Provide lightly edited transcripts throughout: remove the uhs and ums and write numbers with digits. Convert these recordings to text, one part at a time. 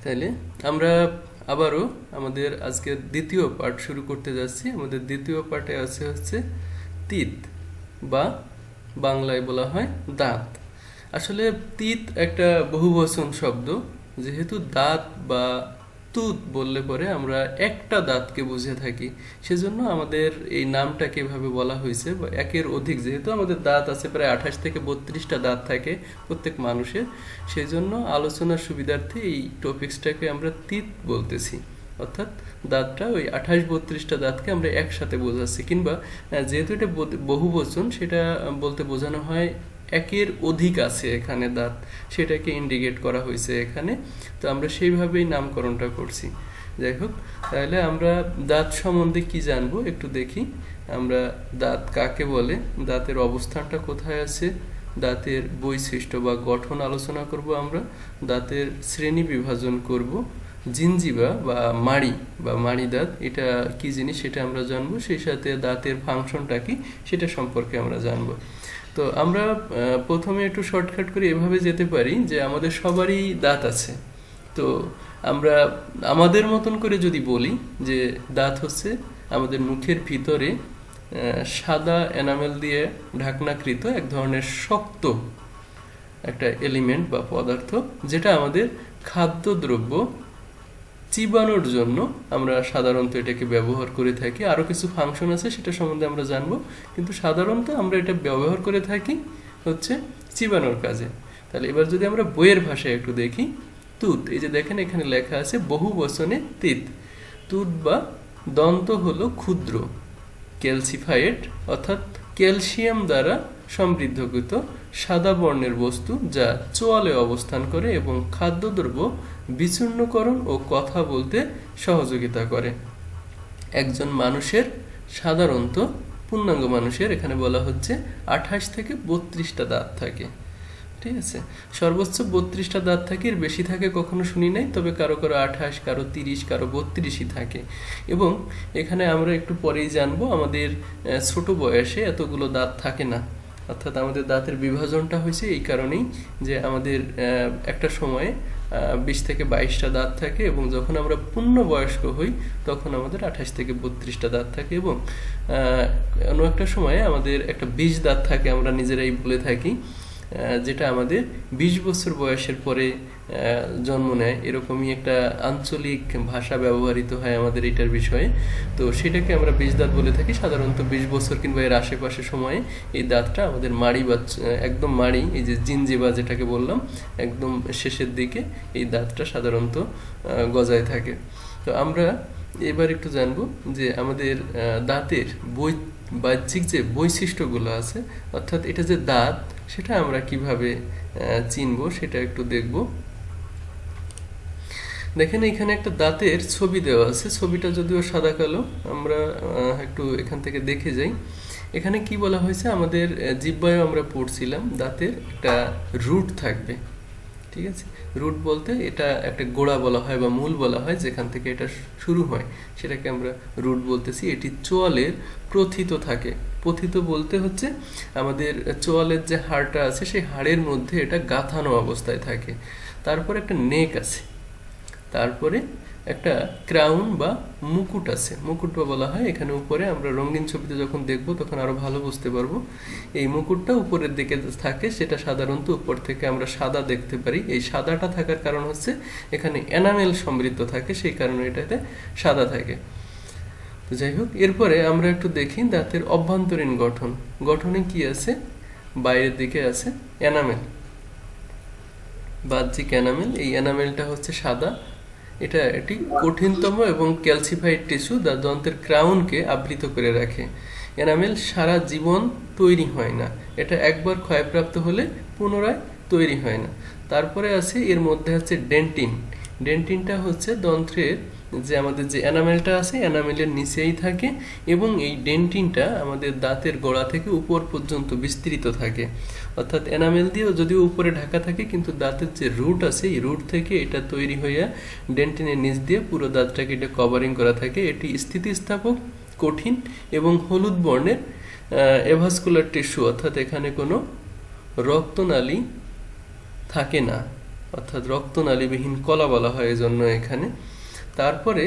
তাইলে আমরা আবারও আমাদের আজকের দ্বিতীয় পাঠ শুরু করতে যাচ্ছি। আমাদের দ্বিতীয় পাঠে হচ্ছে তিত বা বাংলায় বলা হয় দাঁত। আসলে তিত একটা বহুবচন শব্দ, যেহেতু দাঁত বা তুত বললে পরে আমরা একটা দাঁতকে বুঝে থাকি, সেজন্য আমাদের এই নামটাকে এভাবে বলা হয়েছে। বা একের অধিক, যেহেতু আমাদের দাঁত আছে প্রায় 28 থেকে 32টা দাঁত থাকে প্রত্যেক মানুষের, সেই জন্য আলোচনার সুবিধার্থে এই টপিক্সটাকে আমরা তিত বলতেছি। অর্থাৎ দাঁতটা ওই 28-32টা দাঁতকে আমরা একসাথে বোঝাচ্ছি, কিংবা যেহেতু এটা বহুবচন, সেটা বলতে বোঝানো হয় একের অধিক আছে এখানে দাঁত, সেটাকে ইন্ডিকেট করা হয়েছে এখানে। তো আমরা সেইভাবেই নামকরণটা করছি। যাই হোক, তাহলে আমরা দাঁত সম্বন্ধে কি জানবো একটু দেখি। আমরা দাঁত কাকে বলে, দাঁতের অবস্থানটা কোথায় আছে, দাঁতের বৈশিষ্ট্য বা গঠন আলোচনা করব আমরা, দাঁতের শ্রেণী বিভাজন করব, জিনজিবা বা মাড়ি দাঁত এটা কি জিনিস সেটা আমরা জানবো, সেই সাথে দাঁতের ফাংশনটা কি সেটা সম্পর্কে আমরা জানবো। তো আমরা প্রথমে একটু শর্টকাট করে এভাবে যেতে পারি যে আমাদের সবারই দাঁত আছে। তো আমরা আমাদের মতন করে যদি বলি যে দাঁত হচ্ছে আমাদের মুখের ভিতরে সাদা এনামেল দিয়ে ঢাকনাকৃত এক ধরনের শক্ত একটা এলিমেন্ট বা পদার্থ, যেটা আমাদের খাদ্যদ্রব্য চিবানোর জন্য আমরা সাধারণত এটাকে ব্যবহার করে থাকি। আরও কিছু ফাংশন আছে, সেটা সম্বন্ধে আমরা জানবো, কিন্তু সাধারণত আমরা এটা ব্যবহার করে থাকি হচ্ছে চিবানোর কাজে। তাহলে এবার যদি আমরা বইয়ের ভাষায় একটু দেখি, তুত, এই যে দেখেন এখানে লেখা আছে বহু বচনে তিত। তুত বা দন্ত হলো ক্ষুদ্র ক্যালসিফায়েড অর্থাৎ ক্যালসিয়াম দ্বারা সমৃদ্ধকৃত সাদা বর্ণের বস্তু, যা চোয়ালে অবস্থান করে এবং খাদ্যদ্রব্য বিচূর্ণকরণ ও কথা বলতে সহযোগিতা করে। একজন মানুষের, সাধারণত পূর্ণাঙ্গ মানুষের, এখানে বলা হচ্ছে 28 থেকে 32টা দাঁত থাকে। ঠিক আছে, সর্বোচ্চ 32টা দাঁত থাকে, এর বেশি থাকে কখনো শুনি নাই, তবে কারো কারো 28, কারো 30, কারো 32ই থাকে। এবং এখানে আমরা একটু পরেই জানবো আমাদের ছোট বয়সে এতগুলো দাঁত থাকে না। অর্থাৎ আমাদের দাঁতের বিভাজনটা হয়েছে এই কারণেই যে আমাদের একটা সময়ে 20 থেকে 22টা দাঁত থাকে, এবং যখন আমরা পূর্ণবয়স্ক হই তখন আমাদের 28 থেকে 32টা দাঁত থাকে, এবং অন্য একটা সময়ে আমাদের একটা 20 দাঁত থাকে, আমরা নিজেরাই বলে থাকি, যেটা আমাদের 20 বছর বয়সের পরে জন্ম নেয়। এরকমই একটা আঞ্চলিক ভাষা ব্যবহৃত হয় আমাদের এটার বিষয়ে। তো সেটাকে আমরা 20 দাঁত বলে থাকি। সাধারণত 20 বছর কিংবা এর আশেপাশে সময়ে এই দাঁতটা আমাদের মাড়ি বা একদম মাড়ি, এই যে জিনজিবা যেটাকে বললাম, একদম শেষের দিকে এই দাঁতটা সাধারণত গজায় থাকে। তো আমরা এবার একটু জানবো যে আমাদের দাঁতের বাহ্যিক যে বৈশিষ্ট্যগুলো আছে, অর্থাৎ এটা যে দাঁত সেটা আমরা কিভাবে চিনবো সেটা একটু দেখব। দেখেন এখানে একটা দাঁতের ছবি দেওয়া আছে, ছবিটা যদিও সাদা কালো, আমরা একটু এখান থেকে দেখে যাই। এখানে কি বলা হয়েছে, আমাদের জিহ্বায় আমরা পড়ছিলাম দাঁতের একটা রুট থাকবে। ঠিক আছে, রুট বলতে এটা একটা গোড়া বলা হয় বা মূল বলা হয়, যেখান থেকে এটা শুরু হয় সেটাকে আমরা রুট বলতেছি। এটি চোয়ালের প্রথিত থাকে। প্রথিত বলতে হচ্ছে আমাদের চোয়ালের যে হাড়টা আছে সেই হাড়ের মধ্যে এটা গাঁথানো অবস্থায় থাকে। তারপর একটা নেক আছে, তারপরে একটা ক্রাউন বা মুকুট আছে, মুকুট বলা হয়। এখানে উপরে আমরা রঙিন ছবিতে যখন দেখবো তখন আরো ভালো বুঝতে পারবো। এই মুকুটটা উপরের দিকে থাকে, সেটা সাধারণত উপর থেকে আমরা সাদা দেখতে পারি। এই সাদাটা থাকার কারণ হচ্ছে এখানে এনামেল সমৃদ্ধ থাকে, সেই কারণে এটাতে সাদা থাকে। তো যাই হোক, এরপরে আমরা একটু দেখি দাঁতের অভ্যন্তরীণ গঠনে কি আছে। বাইরের দিকে আছে এনামেল, বাহ্যিক এনামেল। এই এনামেলটা হচ্ছে সাদা। এটি কঠিনতম এবং ক্যালসিফাইড টিস্যু, যা দন্তের ক্রাউনকে আবৃত করে রাখে। এনামেল সারা জীবন তৈরি হয় না, এটা একবার ক্ষয়প্রাপ্ত হলে পুনরায় তৈরি হয় না। তারপরে আছে এর মধ্যে হচ্ছে ডেন্টিন। ডেন্টিনটা হচ্ছে দন্ত্রের যে আমাদের যে এনামেলটা আছে এনামেলের নিচেই থাকে, এবং এই ডেন্টিনটা আমাদের দাঁতের গোড়া থেকে উপর পর্যন্ত বিস্তৃত থাকে। অর্থাৎ এনামেল দিয়েও যদিও উপরে ঢাকা থাকে, কিন্তু দাঁতের যে রুট আছে এই রুট থেকে এটা তৈরি হইয়া ডেন্টিনের নিচ দিয়ে পুরো দাঁতটাকে এটা কভারিং করা থাকে। এটি স্থিতিস্থাপক, কঠিন এবং হলুদ বর্ণের এভাস্কুলার টিস্যু, অর্থাৎ এখানে কোনো রক্তনালী থাকে না। অর্থাৎ রক্তনালীবিহীন কলা বলা হয় এজন্য এখানে। তারপরে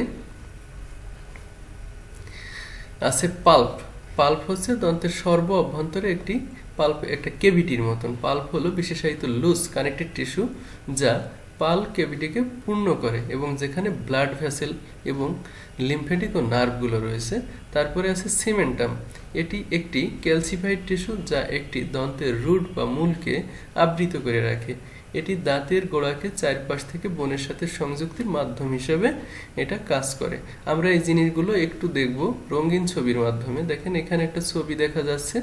আছে পাল্প। পাল্প হচ্ছে দন্তের সর্ব অভ্যন্তরে একটি পাল্প, একটা কেভিটির মতন। পাল্প হলো বিশেষায়িত লুজ কানেক্টেড টিস্যু যা পাল কেভিটিকে পূর্ণ করে এবং যেখানে ব্লাড ভেসেল এবং লিম্ফেটিক ও নার্ভগুলো রয়েছে। তারপরে আছে সিমেন্টাম। এটি একটি ক্যালসিফাইড টিস্যু যা একটি দন্তের রুট বা মূলকে আবৃত করে রাখে। এটি দাঁতের গোড়াকে চারপাশ থেকে বোনের সাথে সংযুক্তির মাধ্যম হিসেবে এটা কাজ করে। আমরা এই জিনিসগুলো একটু দেখব রঙিন ছবির মাধ্যমে। দেখেন এখানে একটা ছবি দেখা যাচ্ছে।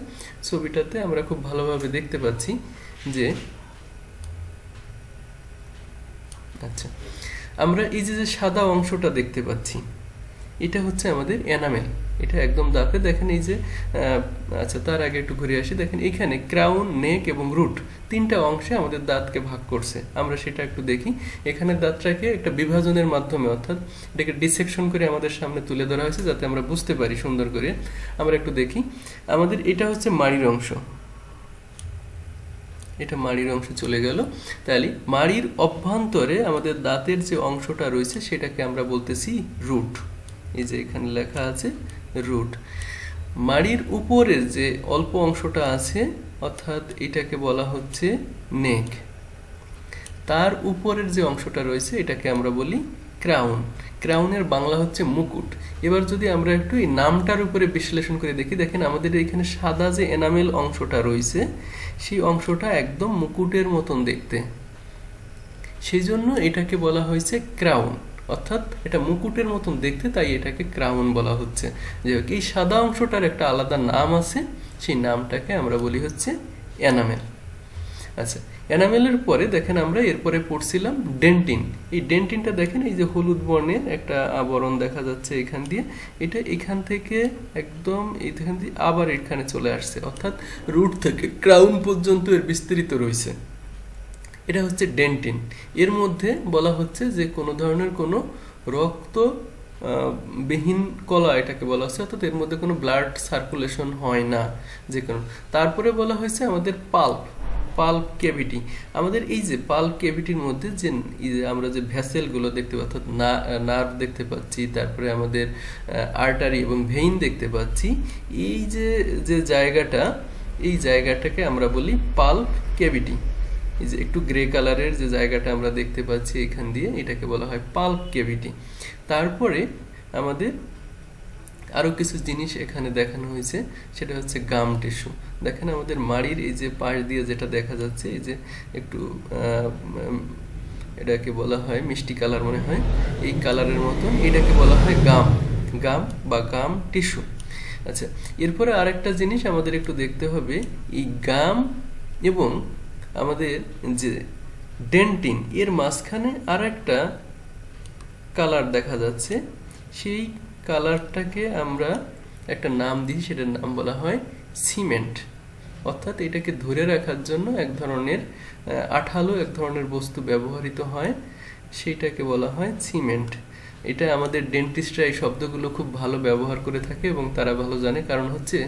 ছবিটাতে আমরা খুব ভালোভাবে দেখতে পাচ্ছি যে আচ্ছা, আমরা এই যে সাদা অংশটা দেখতে পাচ্ছি, এটা হচ্ছে আমাদের এনামেল। এটা একদম দাঁতে দেখেন এই যে আচ্ছা, তার আগে একটু ঘুরে আসি। দেখেন এখানে ক্রাউন, নেক এবং রুট তিনটা অংশে আমাদের দাঁতকে ভাগ করছে। আমরা সেটা একটু দেখি। এখানে দাঁতটাকে একটা বিভাজনের মাধ্যমে, অর্থাৎ এটাকে ডিসেকশন করে আমাদের সামনে তুলে ধরা হয়েছে যাতে আমরা বুঝতে পারি সুন্দর করে। আমরা একটু দেখি। আমাদের এটা হচ্ছে মাড়ির অংশ, এটা মাড়ির অংশ চলে গেল। তাহলে মাড়ির অভ্যন্তরে আমাদের দাঁতের যে অংশটা রয়েছে সেটাকে আমরা বলতেছি রুট। এই যে এখানে লেখা আছে রুট। মাড়ির উপরের যে অল্প অংশটা আছে অর্থাৎ এটাকে বলা হচ্ছে নেক। তার উপরের যে অংশটা রয়েছে এটাকে আমরা বলি ক্রাউন। ক্রাউনের বাংলা হচ্ছে মুকুট। এবার যদি আমরা একটু এই নামটার উপরে বিশ্লেষণ করে দেখি, দেখেন আমাদের এখানে সাদা যে এনামেল অংশটা রয়েছে সেই অংশটা একদম মুকুটের মতন দেখতে, সেই জন্য এটাকে বলা হয়েছে ক্রাউন। অর্থাৎ এটা মুকুটের মতন দেখতে, তাই এটাকে ক্রাউন বলা হচ্ছে। যে এই সাদা অংশটার একটা আলাদা নাম আছে, সেই নামটাকে আমরা বলি হচ্ছে এনামেল। আচ্ছা, এনামেলের পরে দেখেন আমরা এরপরে পড়ছিলাম ডেন্টিন। এই ডেন্টিনটা দেখেন এই যে হলুদ বর্ণের একটা আবরণ দেখা যাচ্ছে এখান দিয়ে। এটা এখান থেকে একদম এইখান দিয়ে আবার এখানে চলে আসছে, অর্থাৎ রুট থেকে ক্রাউন পর্যন্ত এর বিস্তৃত রয়েছে। এটা হচ্ছে ডেন্টিন। এর মধ্যে বলা হচ্ছে যে কোনো ধরনের কোনো রক্ত বিহীন কলা এটাকে বলা হচ্ছে, অর্থাৎ এর মধ্যে কোনো ব্লাড সার্কুলেশন হয় না যে কোনো। তারপরে বলা হয়েছে আমাদের পাল্প, পাল্প কেভিটি। আমাদের এই যে পাল্প কেভিটির মধ্যে যে আমরা যে ভেসেলগুলো দেখতে পাচ্ছি, অর্থাৎ নার্ভ দেখতে পাচ্ছি, তারপরে আমাদের আর্টারি এবং ভেইন দেখতে পাচ্ছি, এই যে জায়গাটা, এই জায়গাটাকে আমরা বলি পাল্প কেভিটি। এই যে একটু গ্রে কালারের যে জায়গাটা আমরা দেখতে পাচ্ছি এখান দিয়ে, এটাকে বলা হয় পাল্প কেভিটি। তারপরে আমাদের আরো কিছু জিনিস এখানে দেখানো হয়েছে, সেটা হচ্ছে গাম টিস্যু। দেখেন আমাদের মাড়ির এই যে পাশ দিয়ে যেটা দেখা যাচ্ছে, এই যে একটু এটাকে বলা হয় মিষ্টি কালার মনে হয়, এই কালারের মতন, এটাকে বলা হয় গাম, গাম বা গাম টিস্যু। আচ্ছা, এরপরে আরেকটা জিনিস আমাদের একটু দেখতে হবে, এই গাম এবং আমাদের যে ডেন্টিন এর মাঝখানে আর একটা কালার দেখা যাচ্ছে। সেই কালারটাকে আমরা একটা নাম দিই, সেটার নাম বলা হয় সিমেন্ট। অর্থাৎ এটাকে ধরে রাখার জন্য এক ধরনের আঠালো এক ধরনের বস্তু ব্যবহৃত হয়, সেইটাকে বলা হয় সিমেন্ট। এটা আমাদের ডেন্টিস্টরা এই শব্দগুলো খুব ভালো ব্যবহার করে থাকে এবং তারা ভালো জানে, কারণ হচ্ছে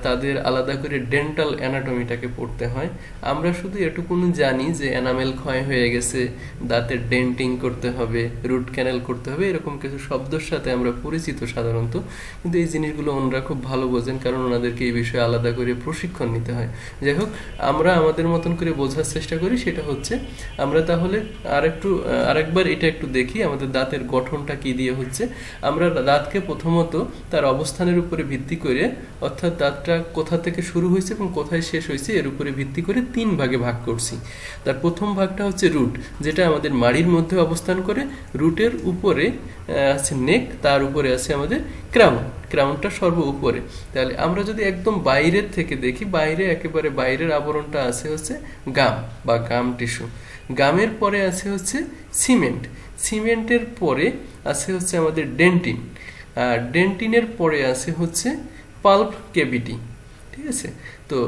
তাদের আলাদা করে ডেন্টাল অ্যানাটমিটাকে পড়তে হয়। আমরা শুধু এটুকুনি জানি যে এনামেল ক্ষয় হয়ে গেছে, দাঁতের ডেন্টিং করতে হবে, রুট ক্যানেল করতে হবে, এরকম কিছু শব্দের সাথে আমরা পরিচিত সাধারণত। কিন্তু এই জিনিসগুলো ওনারা খুব ভালো বোঝেন, কারণ ওনাদেরকে এই বিষয়ে আলাদা করে প্রশিক্ষণ নিতে হয়। যাই হোক, আমরা আমাদের মতন করে বোঝার চেষ্টা করি। সেটা হচ্ছে আমরা তাহলে আরেকবার এটা একটু দেখি আমাদের দাঁতের গঠনটা কি দিয়ে হচ্ছে। আমরা দাঁতকে প্রথমত তার অবস্থানের উপরে ভিত্তি করে, অর্থাৎ দাঁতটা কোথা থেকে শুরু হয়েছে এবং কোথায় শেষ হয়েছে এর উপরে ভিত্তি করে 3 ভাগে ভাগ করছি। তার প্রথম ভাগটা হচ্ছে রুট, যেটা আমাদের মাড়ির মধ্যে অবস্থান করে। রুটের উপরে আছে নেক, তার উপরে আছে আমাদের ক্রাউন, ক্রাউনটা সর্ব উপরে। তাহলে আমরা যদি একদম বাইরের থেকে দেখি, বাইরে একেবারে বাইরের আবরণটা আছে হচ্ছে গাম বা গাম টিস্যু। গামের পরে আছে হচ্ছে সিমেন্ট, সিমেন্টের পরে আছে হচ্ছে আমাদের ডেন্টিন, আর ডেন্টিনের পরে আছে হচ্ছে পাল্প কেভিটি। ঠিক আছে, তো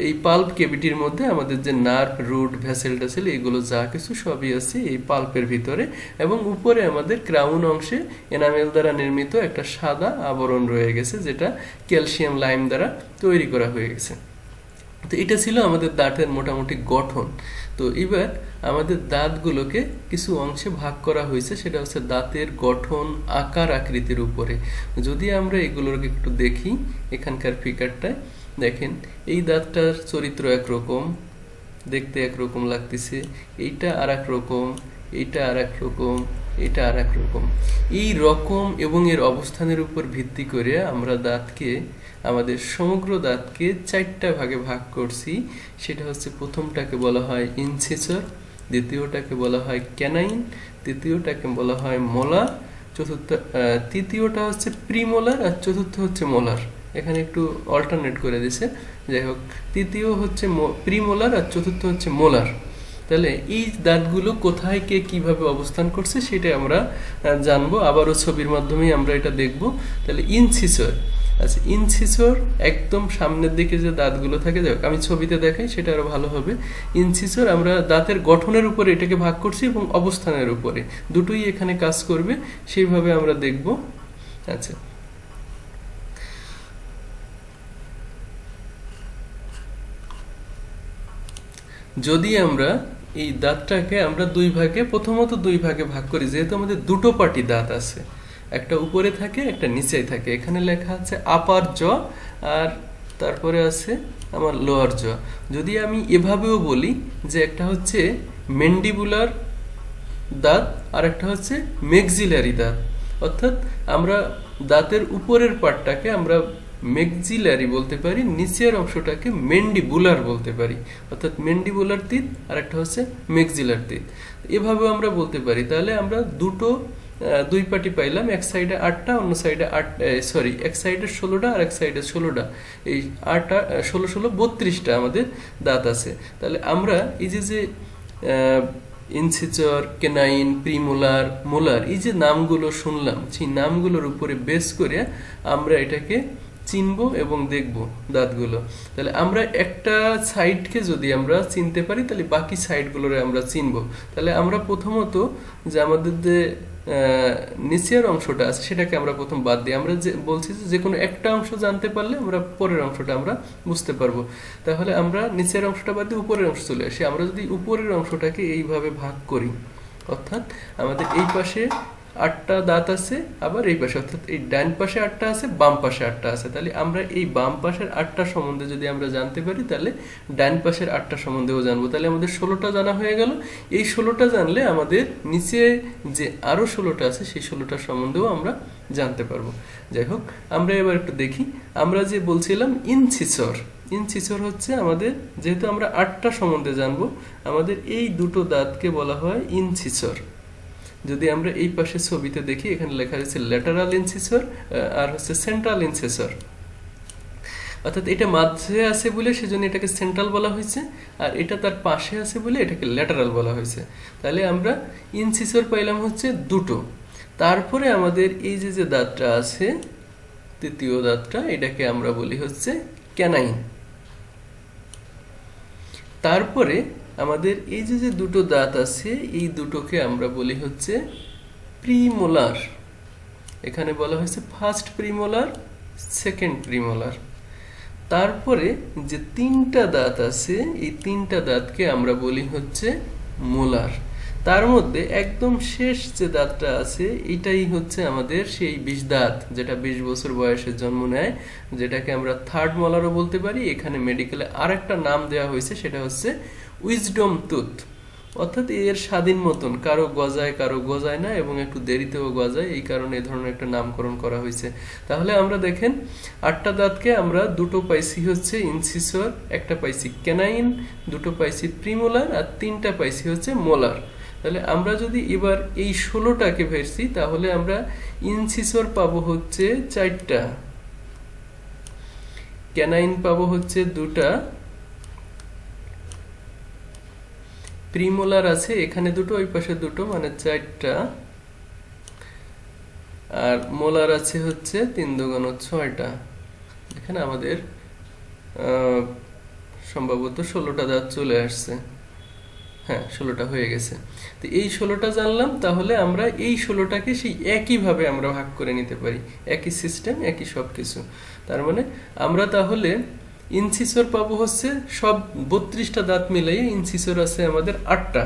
এই পাল্প কেভিটির মধ্যে আমাদের যে নার্ভ, রুট, ভেসেল টেসেল এগুলো যা কিছু সবই আছে এই পাল্পের ভিতরে, এবং উপরে আমাদের ক্রাউন অংশে এনামেল দ্বারা নির্মিত একটা সাদা আবরণ রয়ে গেছে, যেটা ক্যালসিয়াম লাইম দ্বারা তৈরি করা হয়ে গেছে। তো এটা ছিল আমাদের দাঁতের মোটামুটি গঠন। তো এবার আমাদের দাঁতগুলোকে কিছু অংশে ভাগ করা হয়েছে, সেটা হচ্ছে দাঁতের গঠন, আকার, আকৃতির উপরে। যদি আমরা এগুলোকে একটু দেখি, এখানকার ফিগারটায় দেখেন এই দাঁতটার চরিত্র একরকম, দেখতে একরকম লাগতেছে, এইটা আর এক রকম, এইটা আর এক রকম, এটা আর এক রকম। এই রকম এবং এর অবস্থানের উপর ভিত্তি করে আমরা দাঁতকে, আমাদের সমগ্র দাঁতকে 4টা ভাগে ভাগ করছি। সেটা হচ্ছে প্রথমটাকে বলা হয় ইনসিসর, দ্বিতীয়টাকে বলা হয় ক্যানাইন, তৃতীয়টাকে বলা হয় মোলার, তৃতীয়টা হচ্ছে প্রিমোলার, আর চতুর্থ হচ্ছে মোলার। এখানে একটু অল্টারনেট করে দিছে, যাই হোক। তৃতীয় হচ্ছে প্রিমোলার আর চতুর্থ হচ্ছে মোলার। তাহলে এই দাঁতগুলো কোথায় কে কিভাবে অবস্থান করছে সেটা আমরা জানবো, আবারও ছবির মাধ্যমেই আমরা এটা দেখব। তাহলে ইনসিসর, আচ্ছা ইনসিসর একদম সামনের দিকে যে দাঁতগুলো থাকে, যাই হোক আমি ছবিতে দেখাই সেটা আরো ভালো হবে। ইনসিসর আমরা দাঁতের গঠনের উপরে এটাকে ভাগ করছি এবং অবস্থানের উপরে, দুটোই এখানে কাজ করবে, সেইভাবে আমরা দেখব। আচ্ছা, যদি আমরা এই দাঁতটাকে আমরা প্রথমত দুই ভাগে ভাগ করি, যেহেতু আমাদের দুটো পাটি দাঁত আছে, একটা উপরে থাকে একটা নিচে থাকে। এখানে লেখা আছে আপার জ আর তারপরে আছে আমার লোয়ার জ। যদি আমি এভাবেও বলি যে একটা হচ্ছে মেন্ডিবুলার দাঁত আর একটা হচ্ছে মেক্সিলারি দাঁত, অর্থাৎ আমরা দাঁতের উপরের পার্টটাকে আমরা মেক্সিলারি বলতে পারি, নিচের অংশটাকে মেন্ডিবুলার বলতে পারি, অর্থাৎ মেন্ডিবুলার তিত আর একটা হচ্ছে মেক্সিলার তিত, এভাবেও আমরা বলতে পারি। তাহলে আমরা দুই পাটি পাইলাম, এক সাইডে 8টা, অন্য সাইডে এক সাইডে 16টা আর এক সাইডে 16টা, এই 8 16 16 32টা আমাদের দাঁত আছে। তাহলে আমরা এই যে ইনসিচর, কেনাইন, প্রিমোলার, মোলার, এই যে নামগুলো শুনলাম, সেই নামগুলোর উপরে বেস করে আমরা এটাকে চিনবো এবং দেখব দাঁতগুলো। তাহলে আমরা একটা সাইডকে যদি আমরা চিনতে পারি, তাহলে বাকি সাইডগুলোরে আমরা চিনবো। তাহলে আমরা প্রথমত যে আমাদের যে নিচের অংশটা আছে সেটাকে আমরা প্রথম বাদ দিই। আমরা যে বলছি যে কোনো একটা অংশ জানতে পারলে আমরা পরের অংশটা আমরা বুঝতে পারবো। তাহলে আমরা নিচের অংশটা বাদ দিয়ে উপরের অংশ চলে আসি। আমরা যদি উপরের অংশটাকে এইভাবে ভাগ করি, অর্থাৎ আমাদের এই পাশে 8টা দাঁত আছে, আবার এই পাশে, অর্থাৎ এই ডান পাশে 8টা আছে, বাম পাশে 8টা আছে। তাহলে আমরা এই বাম পাশের 8টা সম্বন্ধে যদি আমরা জানতে পারি, তাহলে ডান পাশের 8টা সম্বন্ধেও জানবো। তাহলে আমাদের 16টা জানা হয়ে গেল। এই 16টা জানলে আমাদের নিচে যে আরো 16টা আছে সেই 16টার সম্বন্ধেও আমরা জানতে পারবো। যাই হোক, আমরা এবার একটু দেখি। আমরা যে বলছিলাম ইনসিসর হচ্ছে আমাদের, যেহেতু আমরা 8টা সম্বন্ধে জানবো, আমাদের এই দুটো দাঁতকে বলা হয় ইনসিসর। যদি আমরা এই পাশে ছবিতে দেখি, এখানে লেখা রয়েছে ল্যাটারাল ইনসিসর আর হচ্ছে সেন্ট্রাল ইনসিসর, অর্থাৎ এটা মাঝে আছে বলে সেজন্য এটাকে সেন্ট্রাল বলা হয়েছে, আর এটা তার পাশে আছে বলে এটাকে ল্যাটারাল বলা হয়েছে। তাহলে আমরা ইনসিসর পাইলাম হচ্ছে দুটো। তারপরে আমাদের এই যে দাঁতটা আছে, তৃতীয় দাঁতটা, এটাকে আমরা বলি হচ্ছে ক্যানাইন। তারপরে আমাদের এই যে দুটো দাঁত আছে, এই দুটোকে আমরা বলি হচ্ছে প্রিমোলার। এখানে বলা হয়েছে ফার্স্ট প্রিমোলার, সেকেন্ড প্রিমোলার। তারপরে যে 3টা দাঁত আছে, এই 3টা দাঁতকে আমরা বলি হচ্ছে মোলার। তার মধ্যে একদম শেষ যে দাঁতটা আছে, এটাই হচ্ছে আমাদের সেই 20 দাঁত, যেটা 20 বছর বয়সে জন্ম নেয়, যেটাকে আমরা থার্ড মোলারও বলতে পারি। এখানে মেডিকেলে আর একটা নাম দেওয়া হয়েছে, সেটা হচ্ছে উইজডম টুথ, অর্থাৎ এর স্বাধীন মতন, কারো গজায় কারো গজায় না, এবং একটু দেরিতেও গজায়, এই কারণে এই ধরনের একটা নামকরণ করা হয়েছে। তাহলে আমরা দেখেন 8টা দাঁতকে আমরা দুটো পাইছি হচ্ছে ইনসিসর, একটা পাইছি ক্যানাইন, দুটো পাইছি প্রিমোলার, আর 3টা পাইছি হচ্ছে মোলার। তাহলে আমরা যদি এবার এই 16টাকে ভেরছি, তাহলে আমরা ইনসিসর পাবো হচ্ছে 4টা, ক্যানাইন পাবো হচ্ছে 2টা, প্রিমোলার আছে এখানে দুটো, ওই পাশে দুটো, মানে 4টা, আর মোলার আছে হচ্ছে 3 দুগুণ 6টা। এখানে আমাদের সম্ভবত 16টা দাঁত চলে আসছে। হ্যাঁ, 16টা হয়ে গেছে। তো এই 16টা জানলাম, তাহলে আমরা এই 16টাকে সেই একইভাবে আমরা ভাগ করে নিতে পারি, একই সিস্টেম, একই সব কিছু। তার মানে আমরা তাহলে ইনসিসর পাবো হচ্ছে সব 32টা দাঁত মিলাইয়ে ইনসিসর আছে আমাদের 8টা,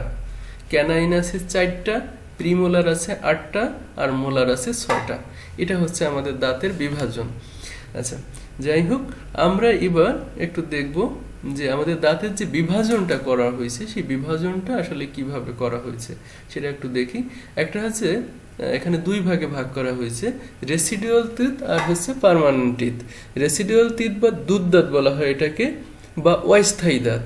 ক্যানাইন আছে 4টা, প্রিমোলার আছে 8টা, আর মোলার আছে 6টা। এটা হচ্ছে আমাদের দাঁতের বিভাজন। আচ্ছা, যাই হোক, আমরা এবার একটু দেখব যে আমাদের দাঁতের যে বিভাজনটা করা হয়েছে সেই বিভাজনটা আসলে কিভাবে করা হয়েছে সেটা একটু দেখি। একটা হচ্ছে এখানে দুই ভাগে ভাগ করা হয়েছে, রেসিডুয়াল টিথ আর হচ্ছে পার্মানেন্ট টিথ। রেসিডুয়াল টিথ বা দুধ দাঁত বলা হয় এটাকে, বা অস্থায়ী দাঁত।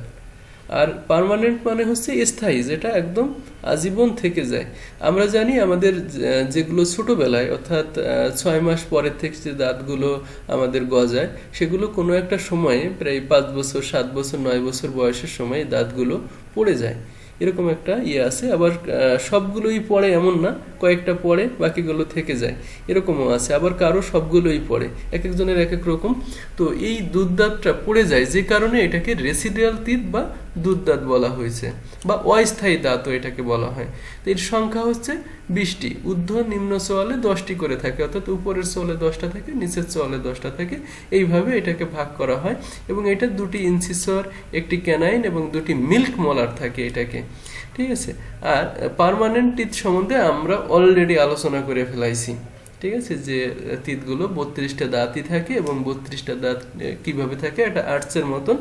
আর পার্মানেন্ট মানে হচ্ছে স্থায়ী, যেটা একদম আজীবন থেকে যায়। আমরা জানি আমাদের যেগুলো ছোটবেলায় অর্থাৎ 6 মাস পরের থেকে যে দাঁতগুলো আমাদের গজায়, সেগুলো কোনো একটা সময়ে প্রায় 5 বছর, 7 বছর, 9 বছর বয়সের সময় দাঁতগুলো পড়ে যায়, এরকম একটা আছে। আবার সবগুলোই পড়ে এমন না, কয়েকটা পড়ে বাকিগুলো থেকে যায়, এরকমও আছে। আবার কারো সবগুলোই পড়ে, এক একজনের এক এক রকম। তো এই দুধ দাঁতটা পড়ে যায়, যে কারণে এটাকে রেসিডুয়াল টিথ বা দুধ দাঁত বলা হয়েছে, বা অস্থায়ী দাঁতও এটাকে বলা হয়। তো এর সংখ্যা হচ্ছে 20টি। ঊর্ধ্ব নিম্ন চোয়ালে 10টি করে থাকে, অর্থাৎ উপরের চোয়ালে 10টা থাকে, নিচের চোয়ালে 10টা থাকে। এইভাবে এটাকে ভাগ করা হয়, এবং এটা 2টি ইনসিসর, একটি ক্যানাইন এবং 2টি মিল্ক মোলার থাকে এটাকে, ঠিক আছে। আর পার্মানেন্ট টিথ সম্বন্ধে আমরা অলরেডি আলোচনা করে ফেলাইছি, ঠিক আছে, যে টিথগুলো 32টা দাঁতই থাকে, এবং 32টা দাঁত কিভাবে থাকে, এটা আর্চের মতন।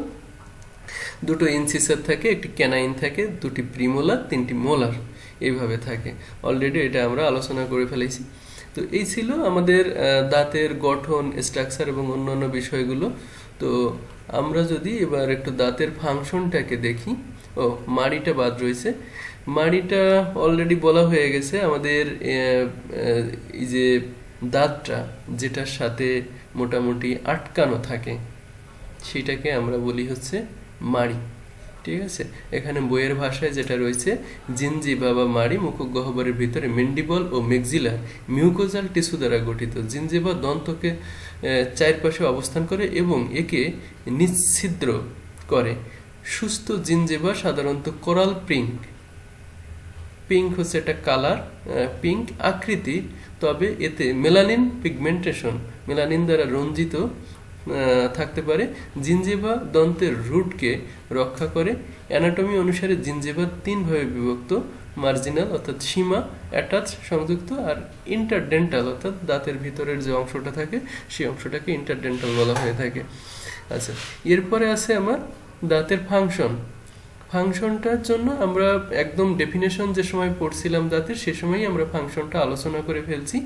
2টো ইনসিসর থাকে, একটি ক্যানাইন থাকে, 2টি প্রিমোলার, 3টি মোলার, এইভাবে থাকে। অলরেডি এটা আমরা আলোচনা করে ফেলেছি। তো এই ছিল আমাদের দাঁতের গঠন, স্ট্রাকচার এবং অন্যান্য বিষয়গুলো। তো আমরা যদি এবার একটু দাঁতের ফাংশনটাকে দেখি। মাড়িটা বাদ রয়েছে। মাড়িটা অলরেডি বলা হয়ে গেছে, আমাদের এই যে দাঁতটা যেটার সাথে মোটামুটি আটকানো থাকে সেটাকে আমরা বলি হচ্ছে মাড়ি, ঠিক আছে। এখানে বইয়ের ভাষায় যেটা রয়েছে, জিনজিভা বা মাড়ি মুখগহ্বরের ভিতরে মেন্ডিবল ও মেক্সিলার মিউকোজাল টিস্যু দ্বারা গঠিত। জিনজিভা দন্তকে চারপাশে অবস্থান করে এবং একে নিচ্ছিদ্র করে। সুস্থ জিনজিভা সাধারণত কোরাল পিঙ্ক, পিঙ্ক হচ্ছে একটা কালার, পিঙ্ক আকৃতি, তবে এতে মেলানিন পিগমেন্টেশন, মেলানিন দ্বারা রঞ্জিত থাকতে পারে। জিনজিভা দন্তের রুটকে রক্ষা করে। অ্যানাটমি অনুসারে জিনজিভা 3 ভাবে বিভক্ত: মার্জিনাল অর্থাৎ সীমা, অ্যাটাচ সংযুক্ত, আর ইন্টারডেন্টাল অর্থাৎ দাঁতের ভিতরের যে অংশটা থাকে সেই অংশটাকে ইন্টারডেন্টাল বলা হয়ে থাকে। আচ্ছা, এরপরে আছে আমার দাঁতের ফাংশন। ফাংশনটার জন্য আমরা একদম ডেফিনেশন যে সময় পড়ছিলাম দাঁতের, সে সময়ই আমরা ফাংশনটা আলোচনা করে ফেলছি।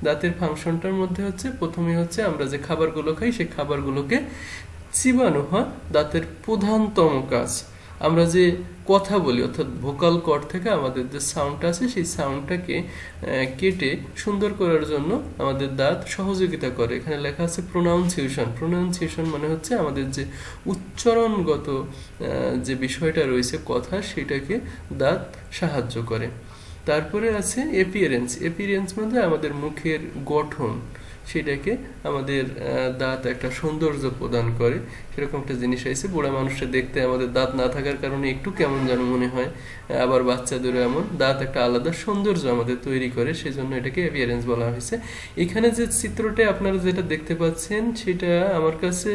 দাঁতের ফাংশনটার মধ্যে হচ্ছে, প্রথমে হচ্ছে আমরা যে খাবারগুলো খাই সেই খাবারগুলোকে চিবানো হয় দাঁতের প্রধানতম কাজ। আমরা যে কথা বলি অর্থাৎ ভোকাল কর্ড থেকে আমাদের যে সাউন্ডটা আছে সেই সাউন্ডটাকে কেটে সুন্দর করার জন্য আমাদের দাঁত সহযোগিতা করে। এখানে লেখা আছে প্রোনাউন্সিয়েশন। প্রোনাউন্সিয়েশন মানে হচ্ছে আমাদের যে উচ্চারণগত যে বিষয়টা রয়েছে কথা, সেটাকে দাঁত সাহায্য করে। তারপরে আছে এপিয়ারেন্স। এপিয়ারেন্স মানে আমাদের মুখের গঠন, সেটাকে আমাদের দাঁত একটা সৌন্দর্য প্রদান করে, সেরকম একটা জিনিস আছে। বুড়া মানুষটা দেখতে আমাদের দাঁত না থাকার কারণে একটু কেমন যেন মনে হয়, আবার বাচ্চাদেরও এমন। দাঁত একটা আলাদা সৌন্দর্য আমাদের তৈরি করে, সেজন্য এটাকে অ্যাপিয়ারেন্স বলা হয়েছে। এখানে যে চিত্রটা আপনারা যেটা দেখতে পাচ্ছেন সেটা আমার কাছে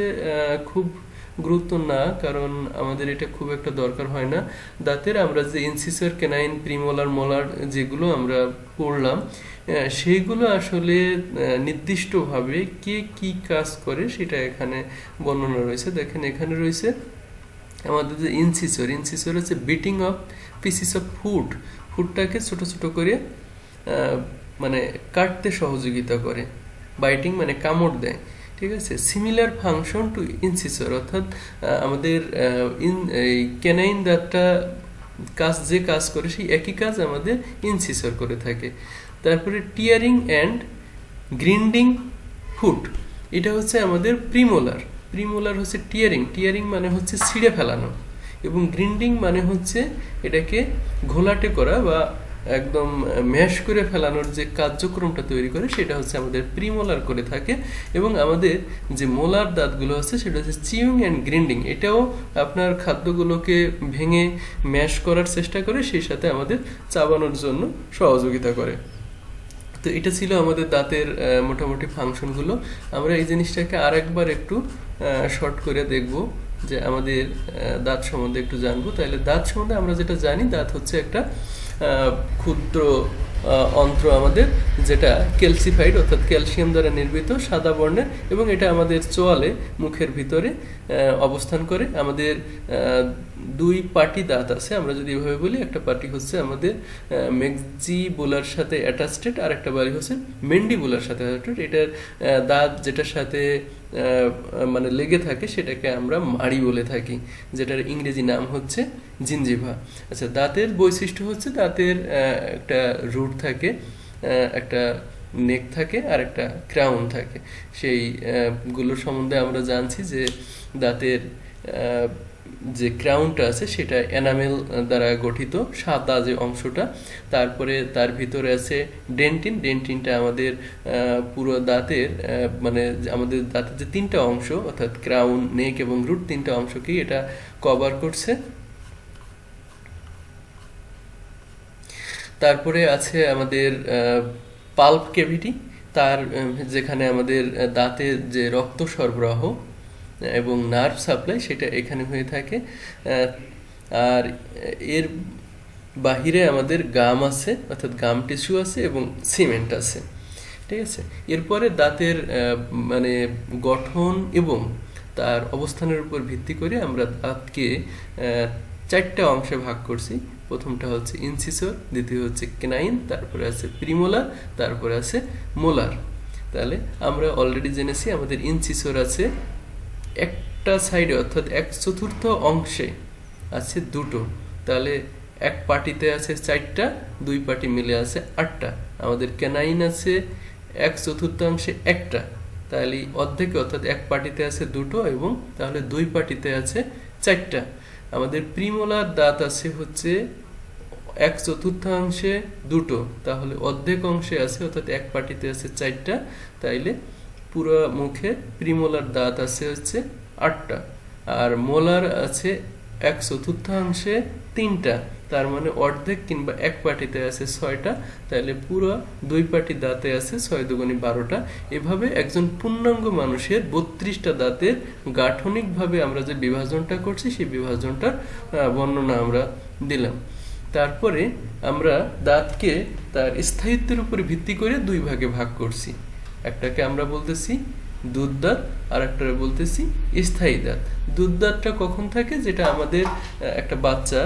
খুব গুরুত্ব না, কারণ আমাদের এটা খুব একটা দরকার হয় না। দাঁতের আমরা যে ইনসিসর, ক্যানাইন, প্রিমোলার, মোলার যেগুলো আমরা পড়লাম, সেইগুলো আসলে নির্দিষ্টভাবে কে কি কাজ করে সেটা এখানে বর্ণনা রয়েছে। দেখেন এখানে রয়েছে আমাদের যে ইনসিসর। ইনসিসর হচ্ছে biting of pieces of food, ফুডটাকে ছোট ছোট করে মানে কাটতে সহযোগিতা করে। বাইটিং মানে কামড় দেয়, ঠিক আছে। সিমিলার ফাংশন টু ইনসিসর, অর্থাৎ আমাদের ক্যানাইন দাঁতটা যে কাজ করে সেই একই কাজ আমাদের ইনসিসর করে থাকে। তারপরে টিয়ারিং অ্যান্ড গ্রিন্ডিং ফুড, এটা হচ্ছে আমাদের প্রিমোলার। প্রিমোলার হচ্ছে টিয়ারিং, টিয়ারিং মানে হচ্ছে ছিঁড়ে ফেলানো, এবং গ্রিন্ডিং মানে হচ্ছে এটাকে ঘোলাটে করা বা একদম ম্যাশ করে ফেলানোর যে কার্যক্রমটা তৈরি করে, সেটা হচ্ছে আমাদের প্রিমোলার করে থাকে। এবং আমাদের যে মোলার দাঁতগুলো আছে সেটা হচ্ছে চিউইং অ্যান্ড গ্রিন্ডিং, এটাও আপনার খাদ্যগুলোকে ভেঙে ম্যাশ করার চেষ্টা করে, সেই সাথে আমাদের চাবানোর জন্য সহযোগিতা করে। তো এটা ছিল আমাদের দাঁতের মোটামুটি ফাংশনগুলো। আমরা এই জিনিসটাকে আরেকবার একটু শর্ট করে দেখব, যে আমাদের দাঁত সম্বন্ধে একটু জানবো। তাহলে দাঁত সম্বন্ধে আমরা যেটা জানি, দাঁত হচ্ছে একটা ক্ষুদ্র অন্ত্র আমাদের, যেটা ক্যালসিফাইড অর্থাৎ ক্যালসিয়াম দ্বারা নির্মিত, সাদা বর্ণের, এবং এটা আমাদের চোয়ালে মুখের ভিতরে অবস্থান করে। আমাদের দুই পাটি দাঁত আছে, আমরা যদি এভাবে বলি, একটা পাটি হচ্ছে আমাদের ম্যাক্সিবুলার সাথে অ্যাটাচড, আর একটা বাড়ি হচ্ছে মেন্ডিবুলার সাথে অ্যাটাচড। এটার দাঁত যেটার সাথে মানে লেগে থাকে সেটাকে আমরা মাড়ি বলে থাকি, যেটার ইংরেজি নাম হচ্ছে জিনজিভা। আচ্ছা, দাঁতের বৈশিষ্ট্য হচ্ছে দাঁতের একটা রুট থাকে, একটা নেক থাকে, আর একটা ক্রাউন থাকে। সেই গুলোর সম্বন্ধে আমরা জানছি যে দাঁতের যে ক্রাউনটা আছে সেটা এনামেল দ্বারা গঠিত, সাদা যে অংশটা। তারপরে তার ভিতরে আছে ডেন্টিন। ডেন্টিনটা আমাদের পুরো দাঁতের মানে আমাদের দাঁতের যে তিনটা অংশ, অর্থাৎ ক্রাউন, নেক এবং রুট, তিনটা অংশকেই এটা কভার করছে। তারপরে আছে আমাদের পাল্প ক্যাভিটি, তার যেখানে আমাদের দাঁতের যে রক্ত সরবরাহ এবং নার্ভ সাপ্লাই সেটা এখানে হয়ে থাকে। আর এর বাহিরে আমাদের গাম আছে, অর্থাৎ গাম টিস্যু আছে, এবং সিমেন্ট আছে। ঠিক আছে, এরপরে দাঁতের মানে গঠন এবং তার অবস্থানের উপর ভিত্তি করে আমরা দাঁতকে চারটা অংশে ভাগ করছি। প্রথমটা হচ্ছে ইনসিসর, দ্বিতীয় হচ্ছে কেনাইন, তারপরে আছে প্রিমোলার, তারপরে আছে মোলার। তাহলে আমরা অলরেডি জেনেছি আমাদের ইনসিসর আছে একটা সাইডে, অর্থাৎ 1/4 অংশে আছে দুটো। তাহলে এক পাটিতে আছে 4টা, দুই পাটি মিলে আছে 8টা। আমাদের ক্যানাইন আছে 1/4 অংশে একটা, তাহলে অর্ধেকে অর্থাৎ এক পাটিতে আছে দুটো, এবং তাহলে দুই পাটিতে আছে 4টা। আমাদের প্রিমোলার দাঁত আছে হচ্ছে 1/4 অংশে দুটো, তাহলে অর্ধেক অংশে আছে, অর্থাৎ এক পাটিতে আছে 4টা, তাইলে পুরো মুখে প্রিমোলার দাঁত আছে হচ্ছে 8টা। আর মোলার আছে 1/4 অংশে 3টা, তার মানে অর্ধেক কিংবা এক পাটিতে আছে 6টা, তাহলে পুরো দুই পাটি দাঁতে আছে 6 দুগুণে 12টা। এভাবে একজন পূর্ণাঙ্গ মানুষের 32টা দাঁতের গাঠনিকভাবে আমরা যে বিভাজনটা করছি সেই বিভাজনটার বর্ণনা আমরা দিলাম। তারপরে আমরা দাঁতকে তার স্থায়িত্বের উপরে ভিত্তি করে দুই ভাগে ভাগ করছি। একটাকে আমরা বলতেছি দুধ দাঁত, আর একটা বলতেছি স্থায়ী দাঁত। দুধ দাঁতটা কখন থাকে? যেটা আমাদের একটা বাচ্চা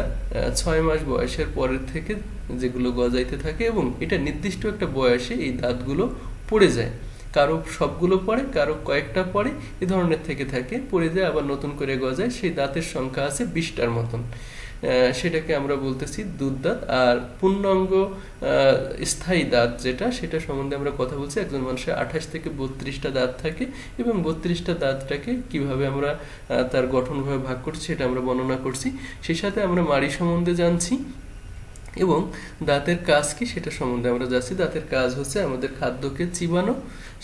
6 মাস বয়সের পরের থেকে যেগুলো গজাইতে থাকে, এবং এটা নির্দিষ্ট একটা বয়সে এই দাঁতগুলো পড়ে যায়। কারো সবগুলো পড়ে, কারো কয়েকটা পড়ে, এ ধরনের থেকে থাকে, পড়ে যায়, আবার নতুন করে গজায়। সেই দাঁতের সংখ্যা আছে 20টার মতন। সেটাকে আমরা বলতেছি দুধ দাঁত। আর পূর্ণাঙ্গ স্থায়ী দাঁত যেটা, সেটা সম্বন্ধে আমরা কথা বলছি। একজন মানুষের 28 থেকে 32টা দাঁত থাকে, এবং 32টা দাঁতটাকে কিভাবে আমরা তার গঠনভাবে ভাগ করছি সেটা আমরা বর্ণনা করছি। সেই সাথে আমরা মাড়ি সম্বন্ধে জানছি, এবং দাঁতের কাজ কি সেটা সম্বন্ধে আমরা যাচ্ছি। দাঁতের কাজ হচ্ছে আমাদের খাদ্যকে চিবানো,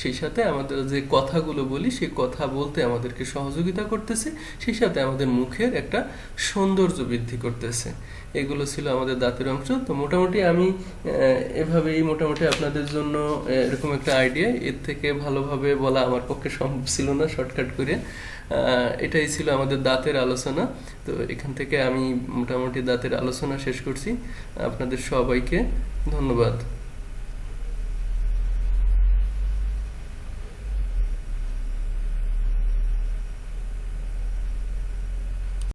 সেই সাথে আমাদের যে কথাগুলো বলি সেই কথা বলতে আমাদেরকে সহযোগিতা করতেছে, সেই সাথে আমাদের মুখের একটা সৌন্দর্য বৃদ্ধি করতেছে। এগুলো ছিল আমাদের দাঁতের অংশ। তো মোটামুটি আমি এভাবেই মোটামুটি আপনাদের জন্য এরকম একটা আইডিয়া, এর থেকে ভালোভাবে বলা আমার পক্ষে সম্ভব ছিল না শর্টকাট করে। এটাই ছিল আমাদের দাঁতের আলোচনা। তো এখান থেকে আমি মোটামুটি দাঁতের আলোচনা শেষ করছি। আপনাদের সবাইকে ধন্যবাদ।